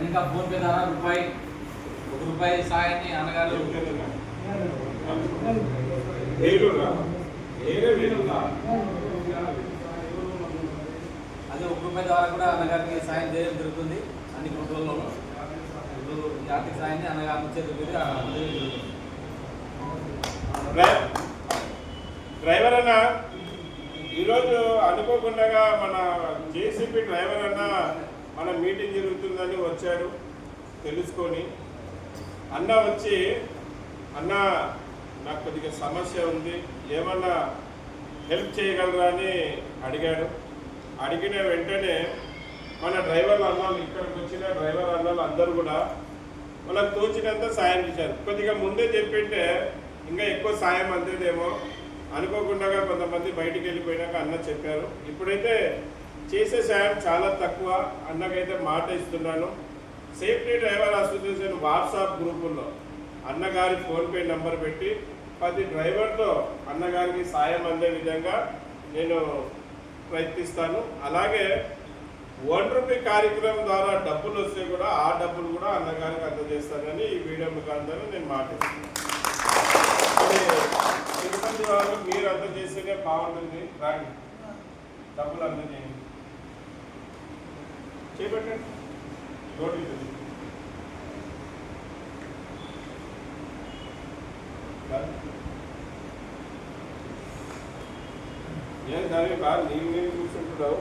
ఇంకా phone pay ద్వారా ₹1 సాయాన్ని అన్నగారు అదే ₹1 ద్వారా కూడా అన్నగారికి సాయం చేయడం జరుగుతుంది. అన్ని కుటుంబాల్లో ఇప్పుడు ఈ ఆర్థిక సాయాన్ని అన్నగారి నుంచి జరుగుతుంది. డ్రైవర్ అన్న ఈరోజు అనుకోకుండా మన జేసీపీ డ్రైవర్ అన్న మన మీటింగ్ జరుగుతుందని వచ్చాడు తెలుసుకొని. అన్న వచ్చి అన్న నాకు కొద్దిగా సమస్య ఉంది, ఏమన్నా హెల్ప్ చేయగలరా అని అడిగాడు. అడిగిన వెంటనే మన డ్రైవర్లు అన్నాలు, ఇక్కడికి వచ్చిన డ్రైవర్ అన్నాలు అందరూ కూడా వాళ్ళకి తోచినంత సాయం చేశారు. కొద్దిగా ముందే చెప్పింటే ఇంకా ఎక్కువ సాయం అందేదేమో అనుకోకుండా కొంతమంది బయటికి వెళ్ళిపోయినాక అన్న చెప్పారు. ఇప్పుడైతే చేసే సాయం చాలా తక్కువ. అన్నకైతే మాట ఇస్తున్నాను, సేఫ్టీ డ్రైవర్ అసోసియేషన్ వాట్సాప్ గ్రూపుల్లో అన్నగారి ఫోన్పే నంబర్ పెట్టి ప్రతి డ్రైవర్తో అన్నగారికి సాయం అందే విధంగా నేను ప్రయత్నిస్తాను. అలాగే ₹1 కార్యక్రమం ద్వారా డబ్బులు వస్తే కూడా ఆ డబ్బులు కూడా అన్నగారికి అందజేస్తానని ఈ వీడియో ముఖాంతరం నేను మాట్లాడుతున్నాను. తిరుపతి వాళ్ళు మీరు అందజేస్తేనే బాగుంటుంది. రాండి, డబ్బులు అందజేయండి, చేపట్టండి. ఏం దాని బాగా నేను చూసుకుంటున్నావు.